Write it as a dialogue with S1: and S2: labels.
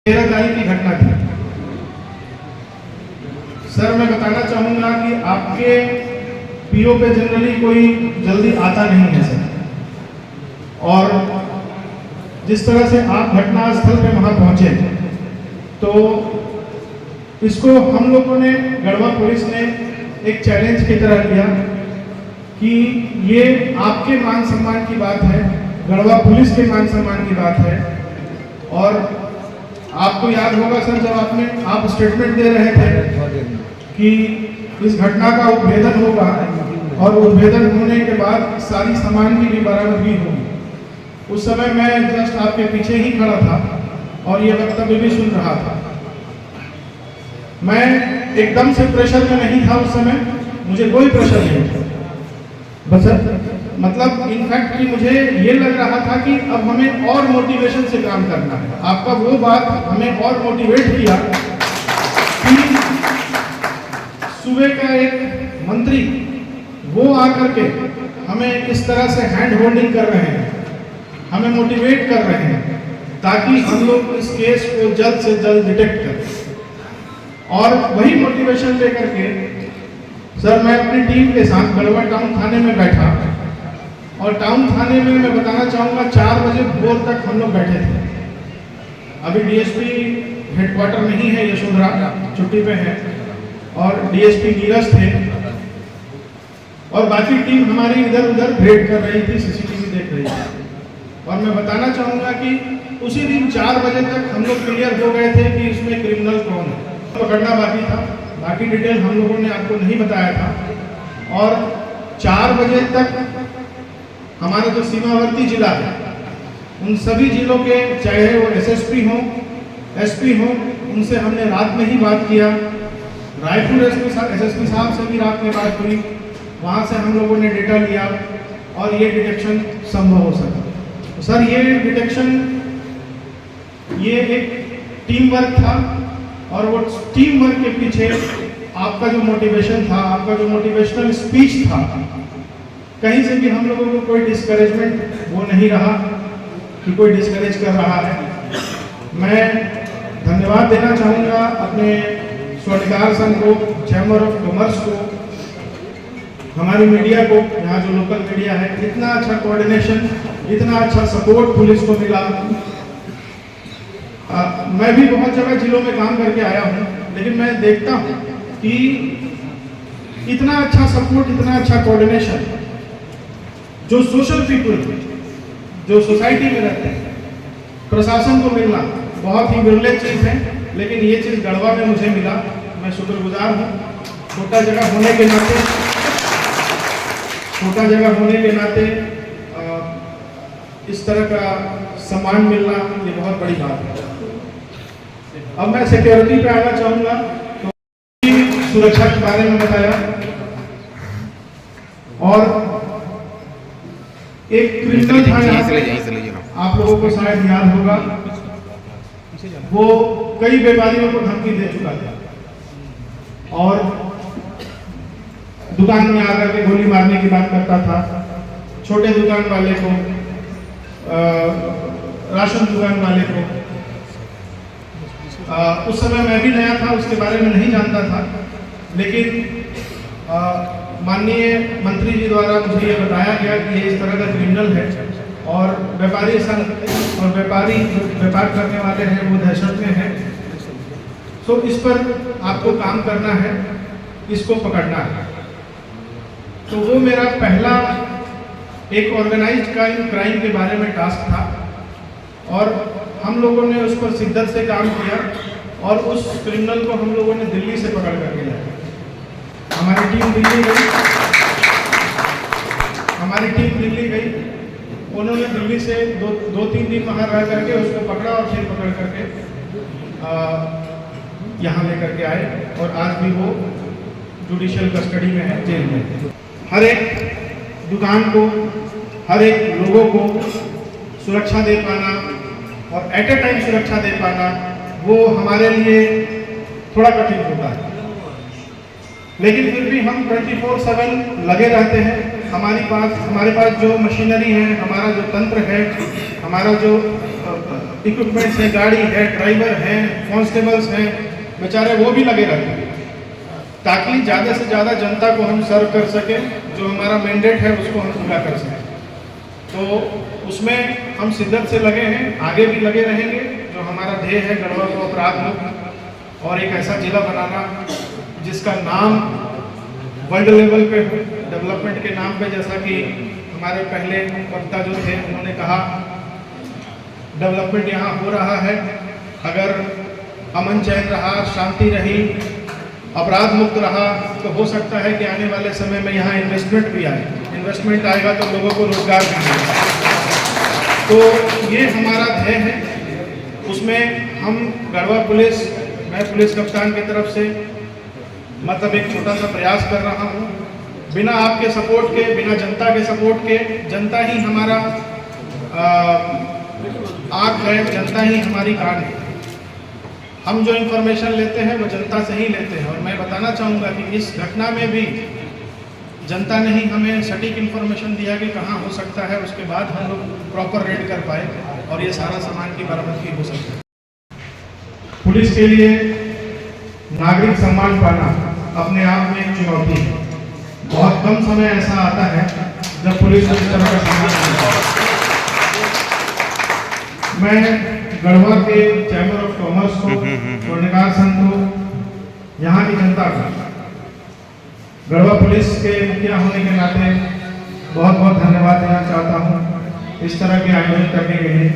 S1: 13 तारीख की घटना थी। सर मैं बताना चाहूँगा कि आपके पीओ पे जनरली कोई जल्दी आता नहीं है सर, और जिस तरह से आप घटनास्थल पे वहाँ पहुँचे तो इसको हम लोगों ने, गढ़वा पुलिस ने एक चैलेंज की तरह लिया कि ये आपके मान सम्मान की बात है, गढ़वा पुलिस के मान सम्मान की बात है। और आपको याद होगा सर, जब आप स्टेटमेंट दे रहे थे कि इस घटना का उद्भेदन होगा और उद्भेदन होने के बाद सारी सामान की भी बरामदगी होगी, उस समय मैं जस्ट आपके पीछे ही खड़ा था और ये वक्तव्य भी सुन रहा था। मैं एकदम से प्रेशर में नहीं था उस समय, मुझे कोई प्रेशर नहीं था, बस मतलब इनफैक्ट कि मुझे ये लग रहा था कि अब हमें और मोटिवेशन से काम करना है। आपका वो बात हमें और मोटिवेट किया कि सुबह का एक मंत्री वो आकर के हमें इस तरह से हैंड होल्डिंग कर रहे हैं, हमें मोटिवेट कर रहे हैं ताकि हम लोग इस केस को जल्द से जल्द डिटेक्ट करें। और वही मोटिवेशन लेकर के सर मैं अपनी टीम के साथ गढ़वा टाउन थाने में बैठा, और टाउन थाने में मैं बताना चाहूँगा 4 बजे भोर तक हम लोग बैठे थे। अभी डीएसपी हेडक्वार्टर नहीं है, यशोधरा छुट्टी पे है, और डीएसपी नीरज थे और बाकी टीम हमारी इधर उधर रेड कर रही थी, सीसीटीवी देख रही थी। और मैं बताना चाहूँगा कि उसी दिन 4 बजे तक हम लोग क्लियर हो गए थे कि इसमें क्रिमिनल कौन है। पकड़ना बाकी था, बाकी डिटेल हम लोगों ने आपको नहीं बताया था। और 4 बजे तक हमारा जो सीमावर्ती जिला है उन सभी जिलों के, चाहे वो एसएसपी हो, एसपी हो, उनसे हमने रात में ही बात किया। रायपुर एसएसपी साहब से भी रात में बात हुई, वहाँ से हम लोगों ने डेटा लिया और ये डिटेक्शन संभव हो सका। तो सर ये डिटेक्शन, ये एक टीम वर्क था, और वो टीम वर्क के पीछे आपका जो मोटिवेशन था, आपका जो मोटिवेशनल स्पीच था, कहीं से भी हम लोगों को कोई डिस्करेजमेंट वो नहीं रहा कि कोई डिस्करेज कर रहा है। मैं धन्यवाद देना चाहूँगा अपने स्वधिकार संघ को, चैम्बर ऑफ कॉमर्स को, हमारी मीडिया को, यहाँ जो लोकल मीडिया है, इतना अच्छा कोऑर्डिनेशन, इतना अच्छा सपोर्ट पुलिस को मिला। मैं भी बहुत जगह जिलों में काम करके आया हूँ, लेकिन मैं देखता हूँ कि इतना अच्छा सपोर्ट, इतना अच्छा कोऑर्डिनेशन जो सोशल पीपल, जो सोसाइटी में रहते हैं, प्रशासन को मिलना बहुत ही विरले चीज़ है, लेकिन ये चीज़ गढ़वा में मुझे मिला। मैं शुक्रगुजार हूँ। छोटा जगह होने के नाते इस तरह का सम्मान मिलना ये बहुत बड़ी बात है। अब मैं सिक्योरिटी पे आना चाहूँगा। तो सुरक्षा के बारे में बताया, और एक क्रिमिनल था यहाँ से, आप लोगों को शायद याद होगा, वो कई व्यापारियों को धमकी दे चुका था और दुकान में आकर के गोली मारने की बात करता था। छोटे दुकान वाले को, राशन दुकान वाले को, उस समय मैं भी नया था, उसके बारे में नहीं जानता था, लेकिन माननीय मंत्री जी द्वारा मुझे ये बताया गया कि ये इस तरह का क्रिमिनल है और व्यापारी संघ और व्यापारी जो व्यापार करने वाले हैं वो दहशत में हैं। तो इस पर आपको काम करना है, इसको पकड़ना है। तो वो मेरा पहला एक ऑर्गेनाइज्ड क्राइम के बारे में टास्क था, और हम लोगों ने उस पर शिद्दत से काम किया और उस क्रिमिनल को हम लोगों ने दिल्ली से पकड़ कर लिया। हमारी टीम दिल्ली गई, उन्होंने दिल्ली से दो तीन दिन वहाँ रह करके उसको पकड़ा और फिर पकड़ करके यहाँ लेकर के आए, और आज भी वो जुडिशियल कस्टडी में है, जेल में। हर एक दुकान को, हर एक लोगों को सुरक्षा दे पाना और एट ए टाइम सुरक्षा दे पाना, वो हमारे लिए थोड़ा कठिन होता है, लेकिन फिर भी हम 24/7 लगे रहते हैं। हमारे पास जो मशीनरी है, हमारा जो तंत्र है, हमारा जो इक्विपमेंट्स है, गाड़ी है, ड्राइवर हैं, कांस्टेबल्स हैं, बेचारे वो भी लगे रहते हैं ताकि ज़्यादा से ज़्यादा जनता को हम सर्व कर सकें, जो हमारा मैंडेट है उसको हम पूरा कर सकें। तो उसमें हम शिद्दत से लगे हैं, आगे भी लगे रहेंगे। जो हमारा ध्येय है गढ़वा को अपराध मुक्त और एक ऐसा जिला बनाना जिसका नाम वर्ल्ड लेवल पे डेवलपमेंट के नाम पे, जैसा कि हमारे पहले वक्ता जो थे उन्होंने कहा, डेवलपमेंट यहाँ हो रहा है। अगर अमन चैन रहा, शांति रही, अपराध मुक्त रहा, तो हो सकता है कि आने वाले समय में यहाँ इन्वेस्टमेंट भी आए। इन्वेस्टमेंट आएगा तो लोगों को रोजगार भी मिलेगा। तो ये हमारा ध्येय है। उसमें हम गढ़वा पुलिस, मैं पुलिस कप्तान की तरफ से मतलब एक छोटा सा प्रयास कर रहा हूँ। बिना आपके सपोर्ट के, बिना जनता के सपोर्ट के, जनता ही हमारा आँख है, जनता ही हमारी कान है। हम जो इन्फॉर्मेशन लेते हैं वो जनता से ही लेते हैं। और मैं बताना चाहूँगा कि इस घटना में भी जनता ने ही हमें सटीक इन्फॉर्मेशन दिया कि कहाँ हो सकता है, उसके बाद हम लोग प्रॉपर रेड कर पाए और ये सारा सामान की बरामदगी हो सकती है। पुलिस के लिए नागरिक सम्मान पाना अपने आप में एक चुनौती है। बहुत कम समय ऐसा आता है जब पुलिस को इस तरह का सम्मान मिलता है। मैं गढ़वा के चैम्बर ऑफ कॉमर्स को, स्वर्णकार संघ को, यहाँ की जनता को, गढ़वा पुलिस के मुखिया होने के नाते बहुत बहुत धन्यवाद देना चाहता हूँ इस तरह के आयोजन करने के लिए।